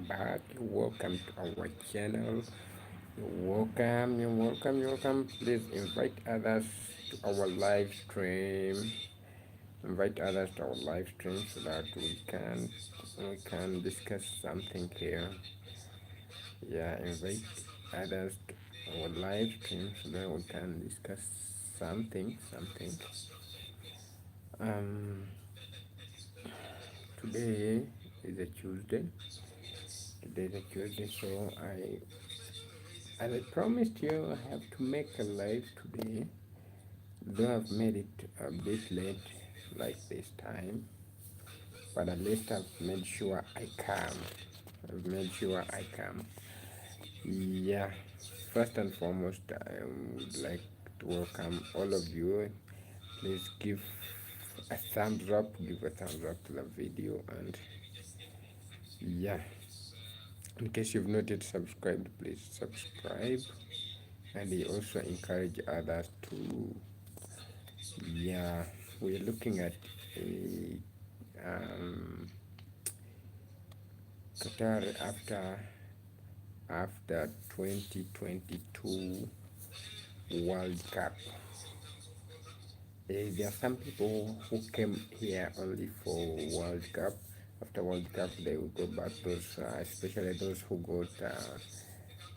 back. Welcome to our channel. You're welcome. Please invite others to our live stream. Invite others to our live stream so that we can discuss something here. Yeah, invite others to our live stream so that we can discuss something. Um, today is a Tuesday. Today is a Tuesday, so as I promised you, I have to make a live today. Though I've made it a bit late, like this time, but at least I've made sure I come. I've made sure I come. Yeah, first and foremost, I would like to welcome all of you. Please give a thumbs up, give a thumbs up to the video, and yeah, in case you've not yet subscribed, please subscribe, and I also encourage others to. Yeah, we're looking at a um, Qatar after 2022 World Cup. There are some people who came here only for World Cup. After World Cup, they will go back. Those, especially those who got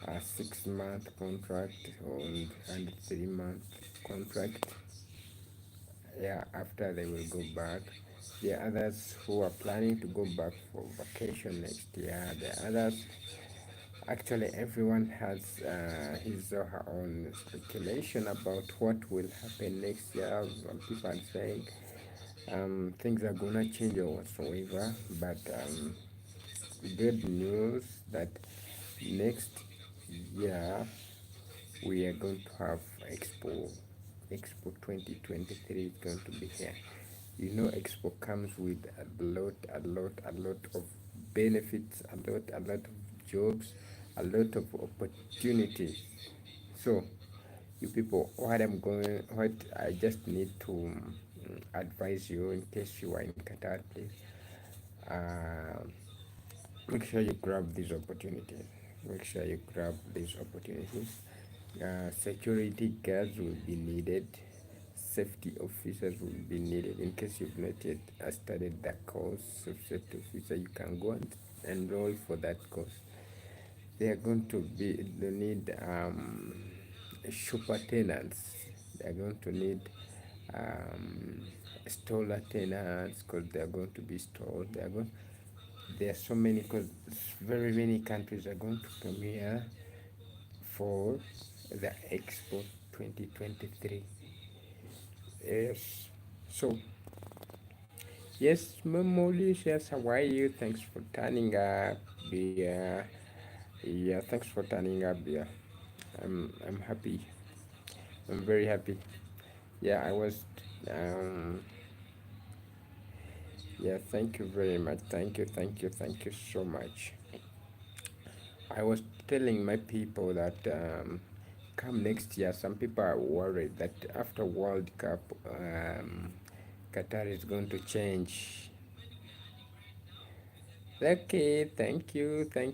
a 6 month contract and 3 month contract. Yeah, after they will go back. There are others who are planning to go back for vacation next year. There are others, actually, everyone has his or her own speculation about what will happen next year. Some people are saying things are gonna change or whatsoever, but good news that next year we are going to have Expo 2023 is going to be here. You know, Expo comes with a lot of benefits, a lot of jobs, a lot of opportunities. So, you people, what I just need to advise you, in case you are in Qatar, please uh, make sure you grab these opportunities. Make sure you grab these opportunities. Security guards will be needed. Safety officers will be needed. In case you've not yet studied the course of safety officer, you can go and enroll for that course. They need shop attendants. They're going to need um, stall attendants because they're going to be stores. There are so many, because very many countries are going to come here for the Expo 2023. Yes. So, yes, Mauritius, how are you? Thanks for turning up. Yeah, yeah, thanks for turning up. Yeah, I'm happy. I'm very happy. Yeah, I was. Um, yeah, thank you very much. Thank you so much. I was telling my people that come next year, some people are worried that after World Cup, Qatar is going to change. Okay, thank you. I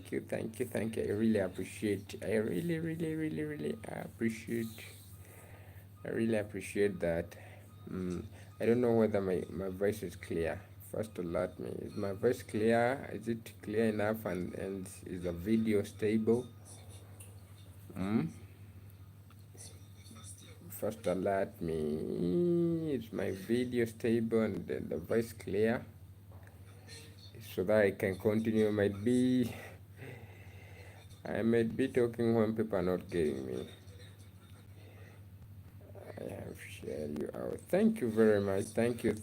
really appreciate. I really appreciate. I really appreciate that. Mm, I don't know whether my voice is clear. First, alert me. Is my voice clear? Is it clear enough? And is the video stable? Mm? First, alert me. Is my video stable and the voice clear? So that I can continue. I might be talking when people are not getting me. I have shared you out. Thank you very much. Thank you.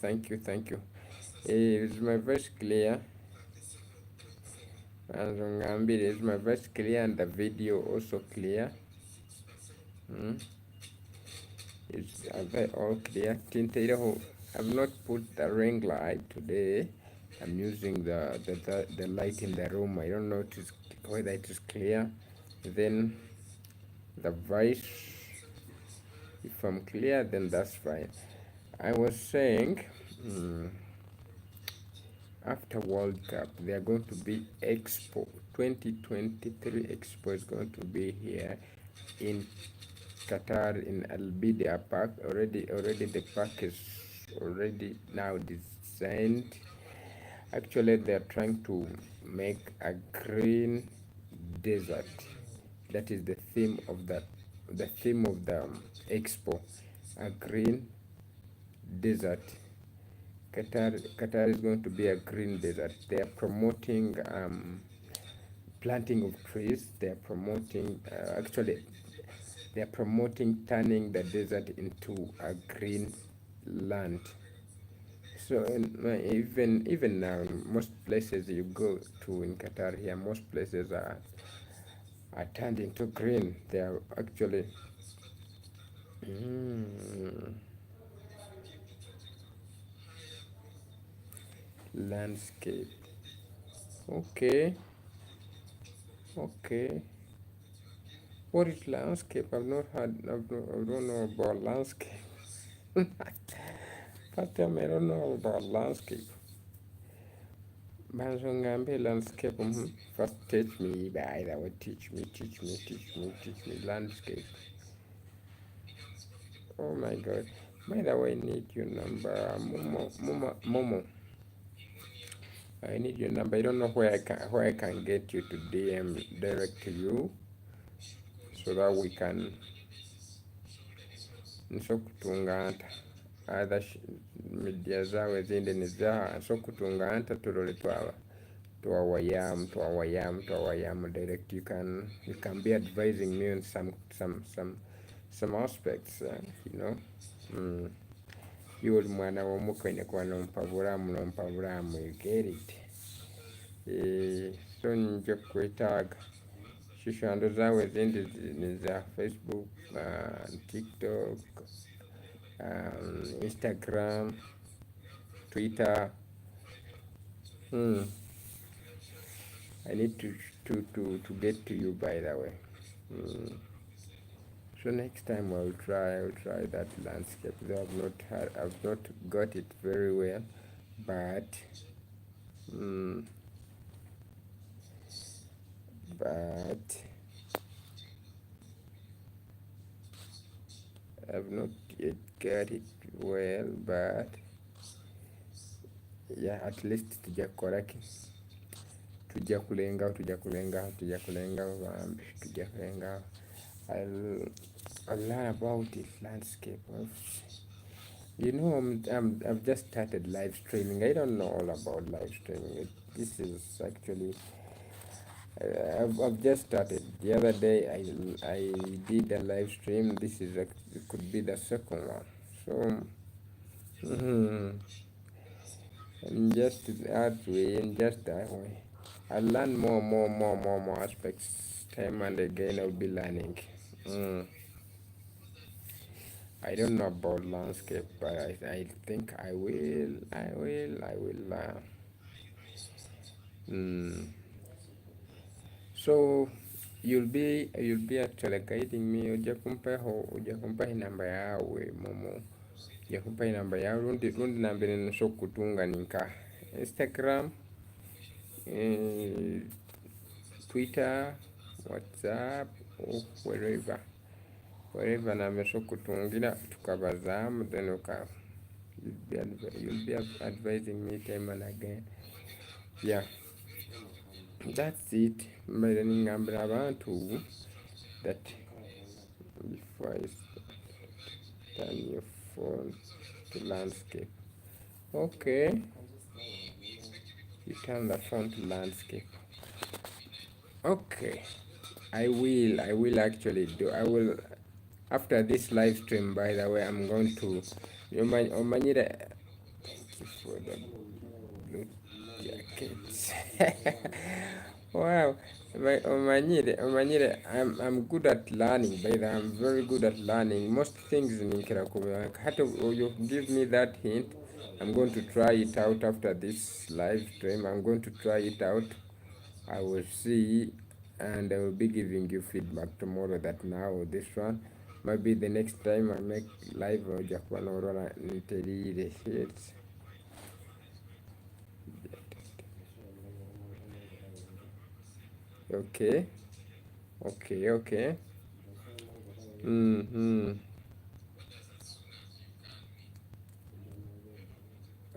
Is my voice clear? And Ngambiri, is my voice clear and the video also clear? Hmm? Are they all clear? Tinteiro, I've not put the ring light today. I'm using the light in the room. I don't know whether it is clear. Then the voice, if I'm clear, then that's fine. I was saying, after World Cup, they are going to be Expo 2023 Expo is going to be here in Qatar in Al Bidia Park. Already the park is already now designed. Actually, they are trying to make a green desert. That is the theme of the expo. A green desert. Qatar is going to be a green desert. They are promoting planting of trees. They are promoting they are promoting turning the desert into a green land. So even now, most places you go to in Qatar here, most places are turned into green. They are actually mm, landscape. Okay, okay. What is landscape? I've not had. I don't know about landscape. First time I don't know about landscape. Banzongambe landscape. First teach me by the way. Teach me landscape. Oh my God. By the way, I need your number. Momo. I need your number. I don't know where I can get you to DM direct to you so that we can nso kutunga anta either media zawe zindi ni za nso kutunga anta tulole twawayam direct. You can be advising me on some aspects, you know. mm. You old mwana w'omukwe kwa nompa bulamu you get it. So nje kwetaaga shishando zawe zindi ni za Facebook, TikTok, Instagram, Twitter. I need to get to you by the way. So next time I'll try that landscape. Though I've not got it very well, but but I've not yet got it well, but yeah, at least tujja kulenga I'll learn about this landscape. You know, I've just started live streaming. I don't know all about live streaming. This is actually I've just started. The other day I did a live stream. It could be the second one. So and just that way, and just that way, I learn more aspects. Time and again, I'll be learning. I don't know about landscape, but I think I will. So you'll be actually guiding me. Ujakumpa namba yawe momo. Ujakumpa namba yawe. Rundi namba ni kutunga nika Instagram, Twitter, WhatsApp, or wherever namba kutungira tukabazamu, then you'll be advising me time and again. Yeah, that's it. Ngambira abantu that before I turn your phone to landscape. Okay, you turn the phone to landscape. Okay, I will actually do. I will after this live stream. By the way, I'm going to omanyire. Thank you for the blue jackets. Wow, omanyire, I'm good at learning. By the way, I'm very good at learning most things in Kirakuba. You give me that hint. I'm going to try it out after this live stream. I'm going to try it out. I will see, and I will be giving you feedback tomorrow. That now this one, maybe the next time I make live or Japan or shit. Okay, okay, okay. Mm-hmm.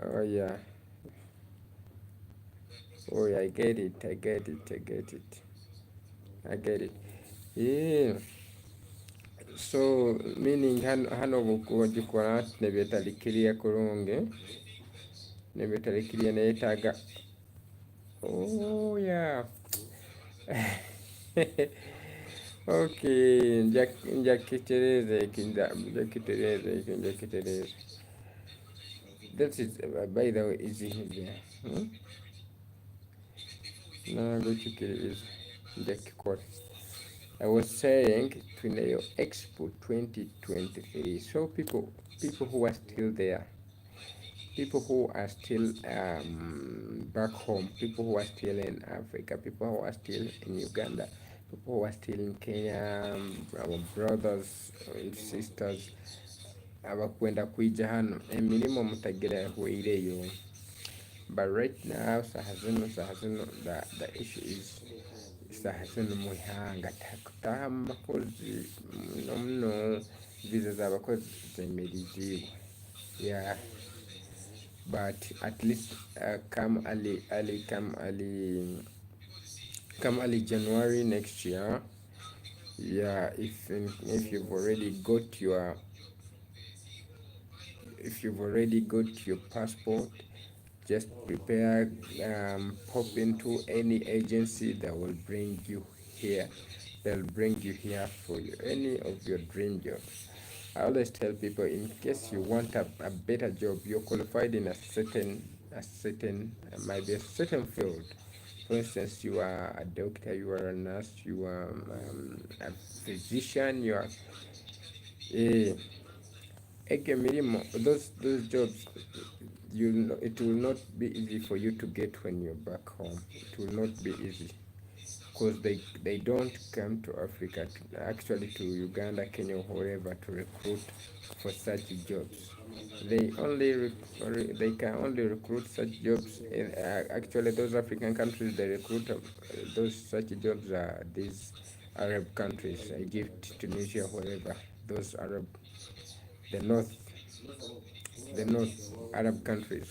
Oh yeah. Oh yeah, I get it. I get it. I get it. I get it. Yeah. So meaning hano gukora nebetalikiriya kurunge nebetalikiriya netaga. Oh yeah. Okay, njakitereze. That is, by the way, easy here. Ntabwo kikiri njakikora. I was saying Twineo Expo 2023. So people who are still there, people who are still back home, people who are still in Africa, people who are still in Uganda, people who are still in Kenya, our brothers and sisters, abakwenda kwija hano emirimo mutagira hweireyo. But right now, sahazino, the issue is sahazino muhanga takutaha abakozi muno visa z'abakozi zemeriziwe. Yeah, but at least come early January next year. Yeah, if you've already got your passport, just prepare, pop into any agency that will bring you here. They'll bring you here for any of your dream jobs. I always tell people, in case you want a better job, you're qualified in maybe a certain field. For instance, you are a doctor, you are a nurse, you are a physician, you are a those jobs, it will not be easy for you to get when you're back home. It will not be easy because they don't come to Africa, actually to Uganda, Kenya, or wherever to recruit for such jobs. They can only recruit such jobs in actually those African countries. They recruit those such jobs are these Arab countries, Egypt, Tunisia, wherever. Those the north the north Arab countries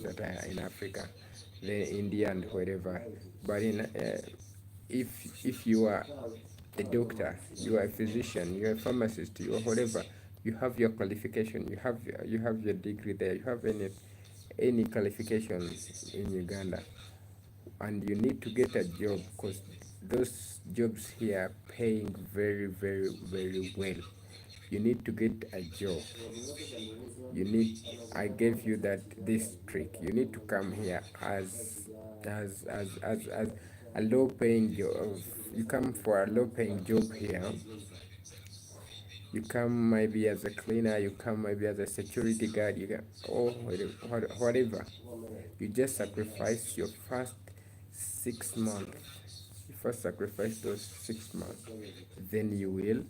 that are in Africa, the India and wherever. But if you are a doctor, you are a physician, you are a pharmacist, you are whatever, you have your qualification, you have your degree there, you have any qualification in Uganda, and you need to get a job because those jobs here are paying very, very, very well. You need to get a job. You need. I gave you this trick. You need to come here as a low paying job. You come for a low paying job here. You come maybe as a cleaner, you come maybe as a security guard, you can, or whatever. You just sacrifice your first 6 months. You first sacrifice those 6 months, then you will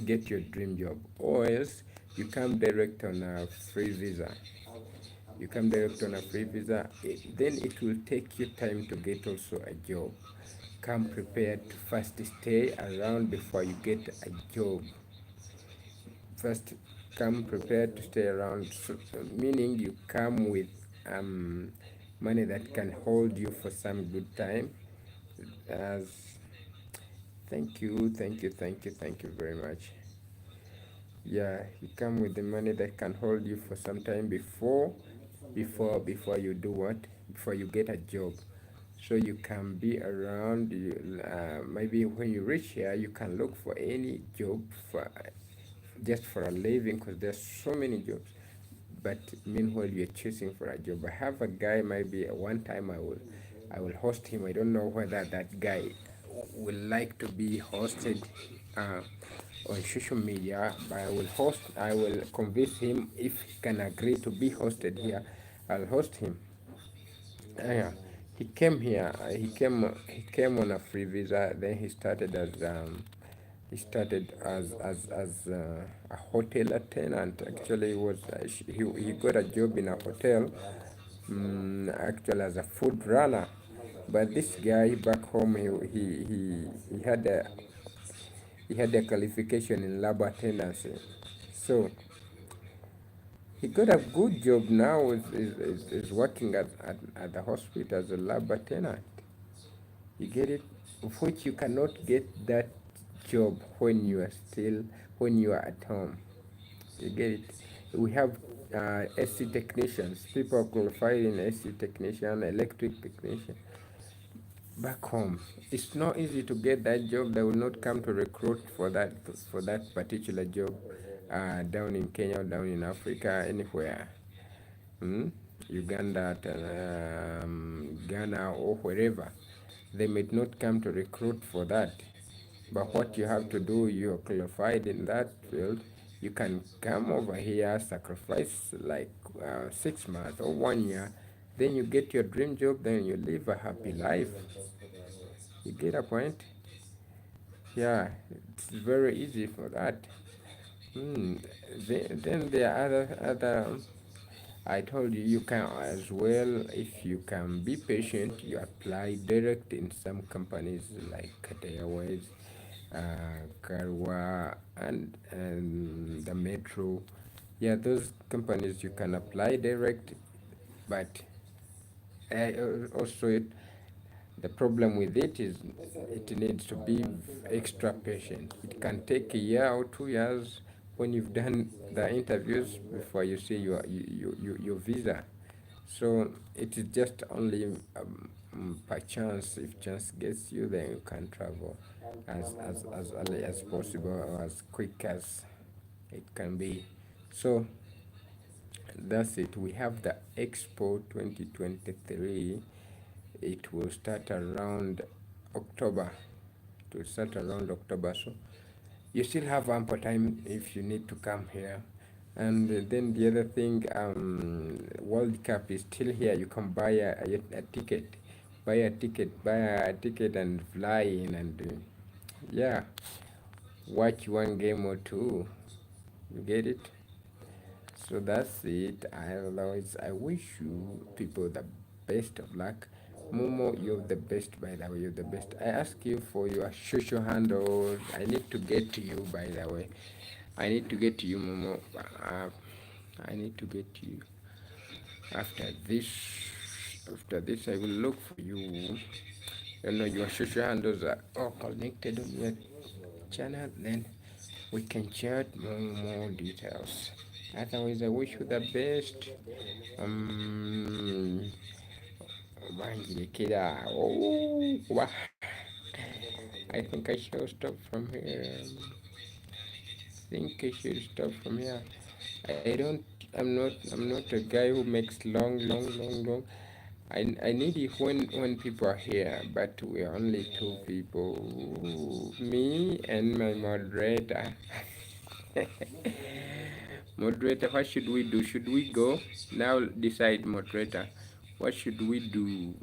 get your dream job. Or else you come direct on a free visa. You come direct on a free visa, then it will take you time to get also a job. Come prepared to first stay around before you get a job. First come prepared to stay around, so, meaning you come with money that can hold you for some good time. As thank you very much. Yeah, you come with the money that can hold you for some time before you do what, before you get a job, so you can be around. Maybe when you reach here you can look for any job for just for a living, because there's so many jobs. But meanwhile you're chasing for a job. I have a guy, maybe one time I will host him. I don't know whether that guy will like to be hosted uh, on social media, but I will convince him. If he can agree to be hosted here, I'll host him. Yeah, he came here. He came on a free visa. Then he started as a hotel attendant. Actually, he got a job in a hotel. Actually, as a food runner. But this guy back home, he had a qualification in lab attendance. So he got a good job now. Is working at the hospital as a lab attendant. You get it? Of which you cannot get that job when you are at home. You get it? We have SC technicians, people qualified in SC technician, electric technician. Back home, it's not easy to get that job. They will not come to recruit for that particular job down in Kenya, down in Africa, anywhere. Hmm? Uganda, Ghana, or wherever. They may not come to recruit for that. But what you have to do, you're qualified in that field. You can come over here, sacrifice like 6 months or 1 year, then you get your dream job, then you live a happy life. You get a point? Yeah, it's very easy for that. Hmm. Then there are other. I told you you can as well, if you can be patient, you apply direct in some companies like Qatar Airways, Karwa, and the Metro. Yeah, those companies you can apply direct, but also the problem with it is it needs to be extra patient. It can take a year or 2 years when you've done the interviews before you see your visa. So it is just only by chance. If chance gets you, then you can travel as early as possible or as quick as it can be. So that's it. We have the Expo 2023. It will start around October. It will start around October. So you still have ample time if you need to come here. And then the other thing, World Cup is still here. You can buy a ticket, buy a ticket and fly in and yeah, watch one game or two. You get it? So that's it. Otherwise, I wish you people the best of luck. Momo, you're the best, by the way. You're the best. I ask you for your social handle. I need to get to you, by the way. I need to get to you, Momo. I need to get to you. After this, I will look for you. You know, your social handles are all connected on your channel. Then we can chat more details. Otherwise, I wish you the best. Um, Banjirekera. Oh, wow. I think I should stop from here. Think I should stop from here. I don't. I'm not a guy who makes long. I need it when people are here, but we're only two people. Me and my moderator. Moderator, what should we do? Should we go? Now decide, moderator. What should we do?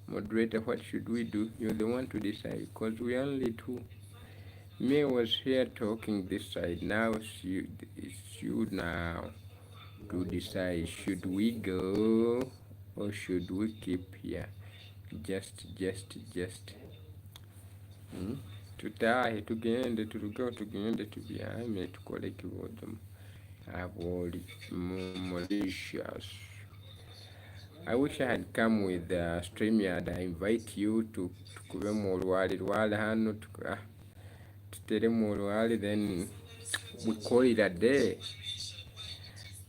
Moderator, what should we do? You're the one to decide, because we're only two. Me was here talking this side. Now it's you now to decide. Should we go or should we keep here? Just. Hmm? Tutahe tugende tubyame tukole ekibuuzo abooli Mauritius. I wish I had come with StreamYard. I invite you to tukubemu olwali hano tuteremu olwali, then we call it a day.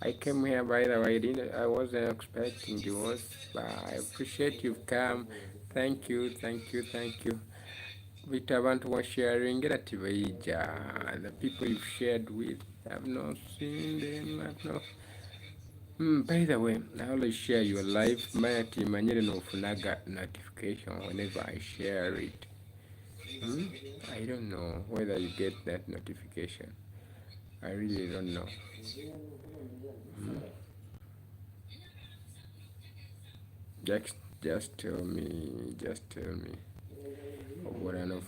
I came here, by the way. I wasn't expecting you, but I appreciate you've come. Thank you. With abantu was sharing the people you've shared with. I've not seen them. By the way, I always share your life. My team, I need no notification whenever I share it. I don't know whether you get that notification. I really don't know. Just tell me.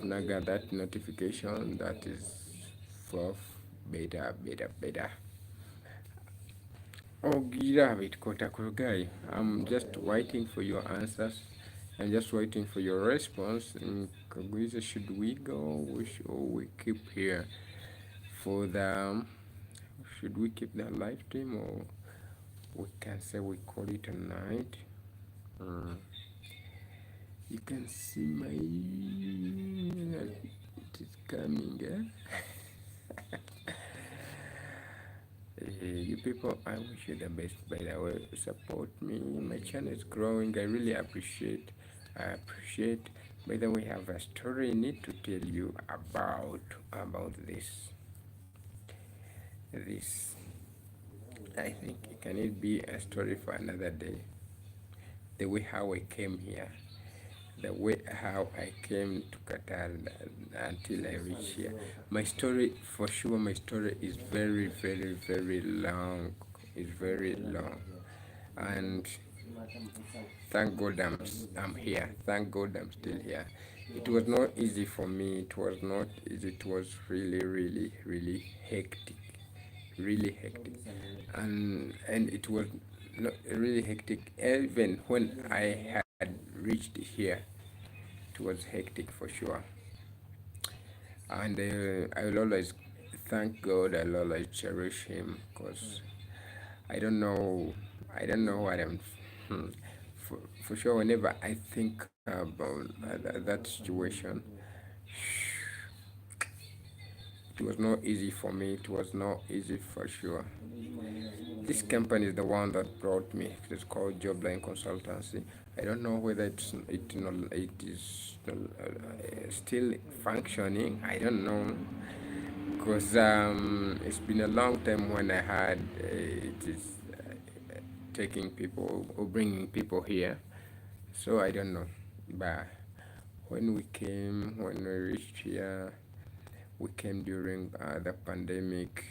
Naga that notification, that is fourth beta. Oh, Gira, it Kota Kurugai. I'm just waiting for your answers. I'm just waiting for your response. In Kagwiza, should we go? Or we keep here for the? Should we keep the live stream, or we can say we call it a night? Mm. You can see my. It is coming. You people, I wish you the best. By the way, support me. My channel is growing. I really appreciate. I appreciate. By the way, I have a story I need to tell you about this. I think can it be a story for another day? The way how I came here, the way how I came to Qatar until I reached here. My story, for sure, my story is very, very, very long. It's very long, and thank God I'm here. Thank God I'm still here. It was not easy for me. It was not easy. It was really, really, really hectic, really hectic, and it was not really hectic. Even when I had reached here, it was hectic for sure. And I will always thank God. I'll always cherish Him because I don't know. I don't know what I'm. hmm, for sure, whenever I think about that situation, it was not easy for me. It was not easy for sure. This company is the one that brought me. It's called Jobline Consultancy. I don't know whether it is still functioning. I don't know because it's been a long time when I had it is taking people or bringing people here. So I don't know. But when we reached here, we came during the pandemic.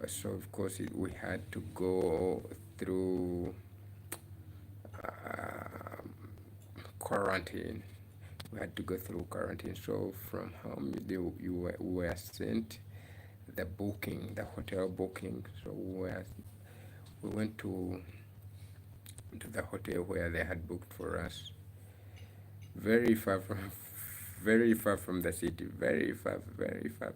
So of course we had to go through uh, quarantine. We had to go through quarantine. So from home, we were sent the booking, the hotel booking. So we went to the hotel where they had booked for us. Very far from, very far from the city. Very far, very far.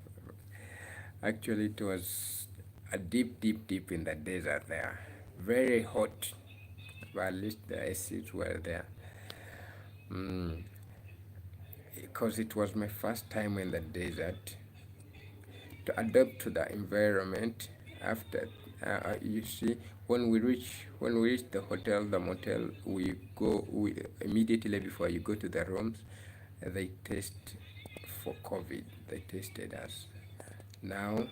Actually, it was a deep, deep, deep in the desert there. Very hot, but at least the acids were there. Mm, because it was my first time in the desert to adapt to the environment. After you see, when we reach the hotel, the motel, we immediately before you go to the rooms, they test for COVID. They tested us. Now,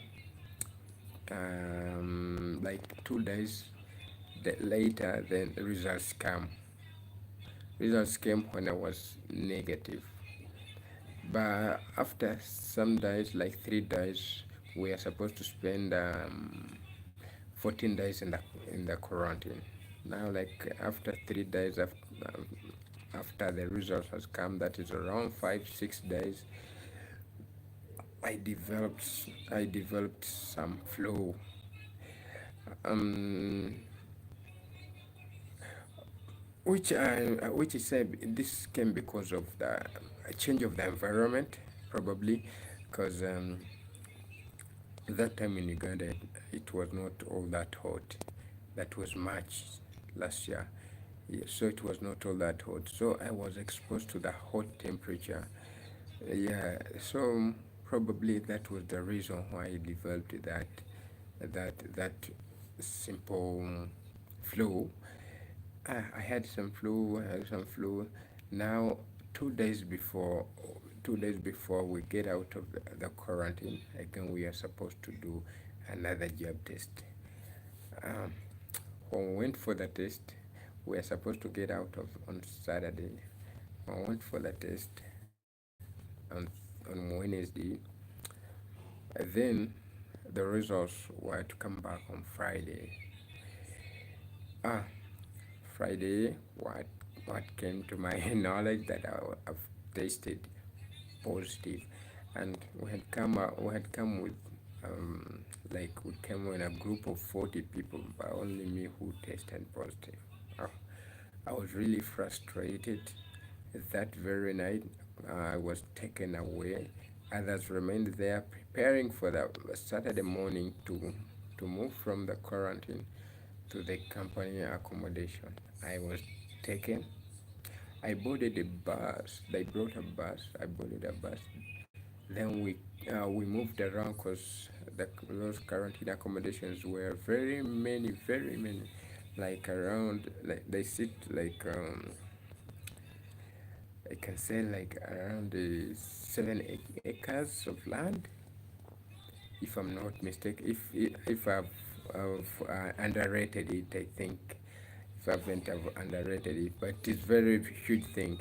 like 2 days later, then results come. Results came when I was negative. But after some days, like 3 days, we are supposed to spend 14 days in the quarantine. Now, like after 3 days after the results has come, that is around 5 6 days, I developed some flu. Um, which is said this came because of the change of the environment, probably because that time in Uganda it was not all that hot. That was March last year. Yeah, so it was not all that hot. So I was exposed to the hot temperature. Yeah, so probably that was the reason why I developed that simple flu. I had some flu. I had some flu. Now, 2 days before, 2 days before we get out of the quarantine, again we are supposed to do another jab test. Um, when we went for the test, we are supposed to get out of on Saturday. When we went for the test on Wednesday, then the results were to come back on Friday. Ah, Friday, what came to my knowledge that I've tasted positive, and we had come with like we came in a group of 40 people, but only me who tested positive. Oh, I was really frustrated. That very night, I was taken away. Others remained there preparing for the Saturday morning to move from the quarantine to the company accommodation. I was taken. I boarded a bus. They brought a bus. I boarded a bus. Then we moved around because those quarantine accommodations were very many, like around like they sit like I can say like around 7 acres of land, if I'm not mistaken. If I've underrated it, I think if I haven't have underrated it, but it's very huge thing.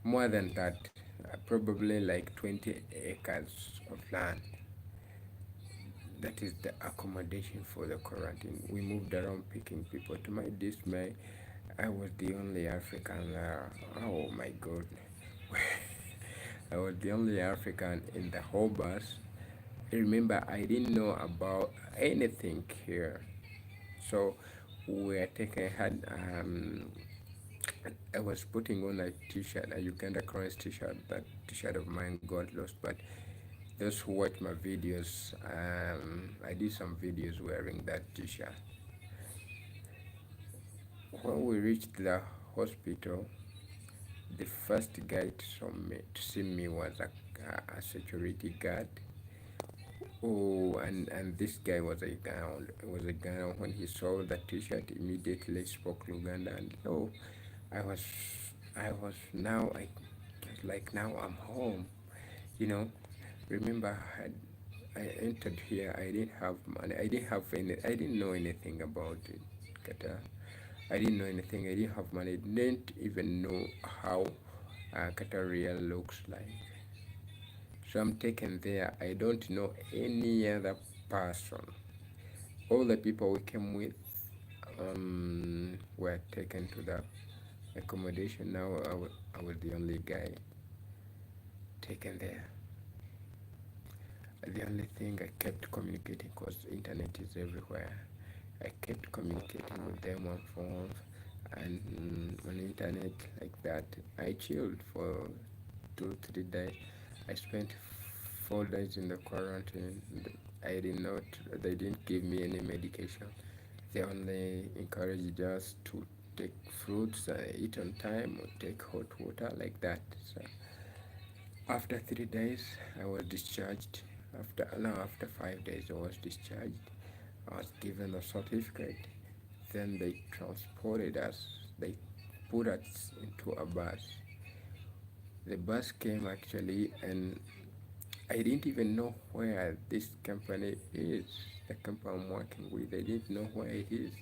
More than that, probably like 20 acres of land. That is the accommodation for the quarantine. We moved around picking people. To my dismay, I was the only African there. Oh my God. I was the only African in the whole bus. Remember, I didn't know about anything here. So we were taking, had, I was putting on a t-shirt, a Uganda Cranes t-shirt. That t-shirt of mine got lost, but those who watch my videos, I did some videos wearing that t-shirt. When we reached the hospital, the first guy to see me was a security guard. Oh, and this guy was a Ghana. Was a Ghana. When he saw the T-shirt, immediately spoke Luganda, and oh, I was, I was like now I'm home. You know, remember I entered here. I didn't have money. I didn't know anything about it, Qatar. I didn't know anything. I didn't have money. I didn't even know how Qatar real looks like. So I'm taken there. I don't know any other person. All the people we came with were taken to the accommodation. Now I was the only guy taken there. The only thing I kept communicating because internet is everywhere. I kept communicating with them on phones and on internet like that. I chilled for 2 3 days. I spent 4 days in the quarantine. I did not. They didn't give me any medication. They only encouraged us to take fruits, eat on time, or take hot water like that. So after 3 days, I was discharged. After 5 days, I was discharged. I was given a certificate. Then they transported us. They put us into a bus. The bus came actually, and I didn't even know where this company is. The company I'm working with, I didn't know where it is.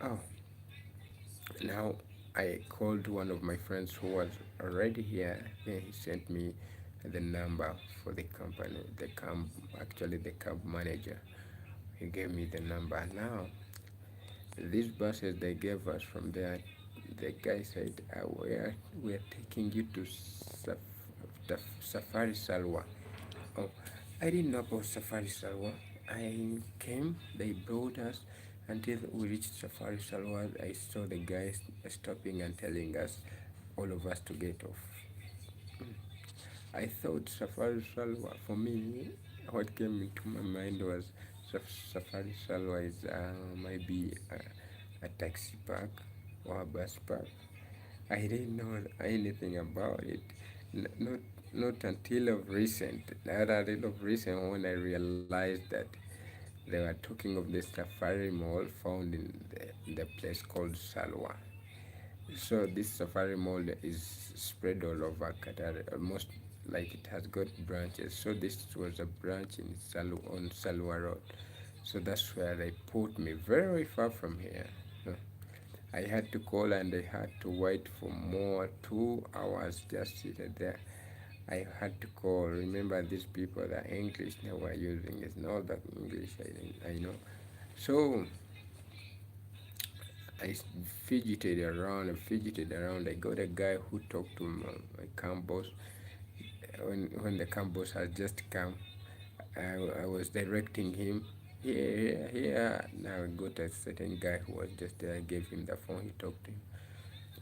Oh, now I called one of my friends who was already here. Then he sent me the number for the company, the camp manager. He gave me the number. Now, these buses they gave us from there, the guy said, we are taking you to Safari Salwa. Oh, I didn't know about Safari Salwa. I came, they brought us until we reached Safari Salwa. I saw the guys stopping and telling us, all of us, to get off. I thought Safari Salwa, for me, what came into my mind was Safari Salwa is maybe a taxi park or a bus park. I didn't know anything about it. Not until of recent. Not until of recent when I realized that they were talking of the Safari Mall found in the place called Salwa. So this Safari Mall is spread all over Qatar, almost like it has got branches. So this was a branch in on Salwa Road. So that's where they put me, very far from here. I had to call and I had to wait for more 2 hours just seated there. I had to call. Remember, these people, the English they were using is not the English I know. So I fidgeted around. I got a guy who talked to my camp boss. When the camp boss had just come, I was directing him. Here. Now I got a certain guy who was just there. I gave him the phone. He talked to him.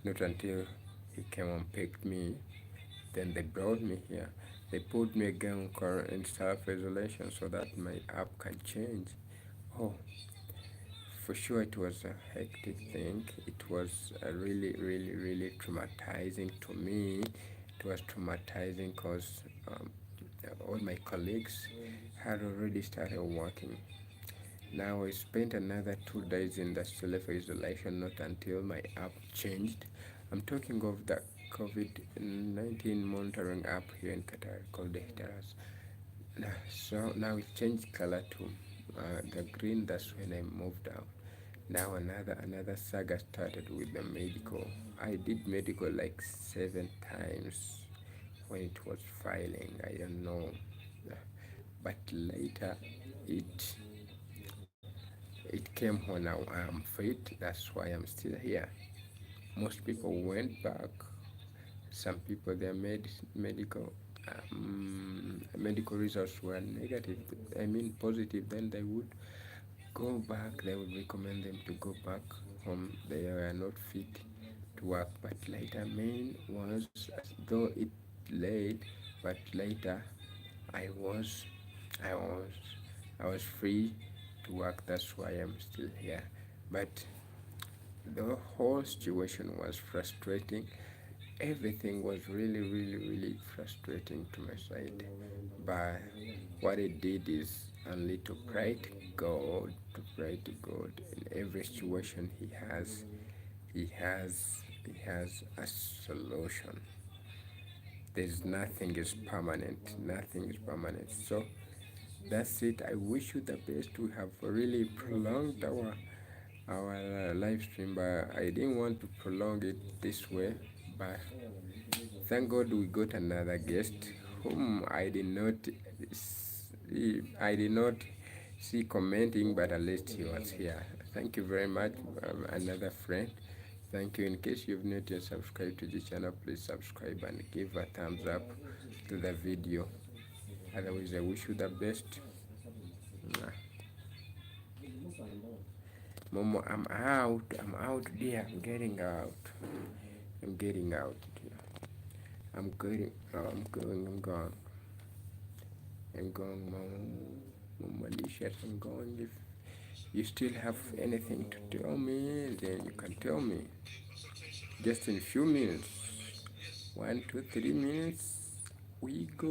Not until he came and picked me. Then they brought me here. They put me again in self-isolation so that my app can change. Oh, for sure it was a hectic thing. It was really traumatizing to me. It was traumatizing because all my colleagues had already started working. Now I spent another 2 days in the self-isolation, not until my app changed. I'm talking of the COVID-19 monitoring app here in Qatar called the Hitaras. So now it changed color to the green. That's when I moved out. Now another saga started with the medical. I did medical like 7 times when it was filing. I don't know, but later it it came when now I'm fit. That's why I'm still here. Most people went back. Some people their medical results were negative. I mean positive. Then they would go back. They would recommend them to go back home. They were not fit to work. But later, main was though it late, but later I was, I was, I was free to work. That's why I'm still here. But the whole situation was frustrating. Everything was really frustrating to my side. But what it did is only to pray to God, to pray to God. In every situation he has a solution. There's nothing is permanent. Nothing is permanent. So that's it. I wish you the best. We have really prolonged our live stream, but I didn't want to prolong it this way. But thank God we got another guest whom I did not see commenting, but at least he was here. Thank you very much, another friend. Thank you. In case you've not yet subscribed to the channel, please subscribe and give a thumbs up to the video. Otherwise, I wish you the best. Momo, I'm out. I'm out there. I'm getting out. I'm getting out. I'm getting. I'm going. I'm gone. I'm going. Malicious. I'm going. If you still have anything to tell me, then you can tell me. Just in a few minutes. 1, 2, 3 minutes. We go.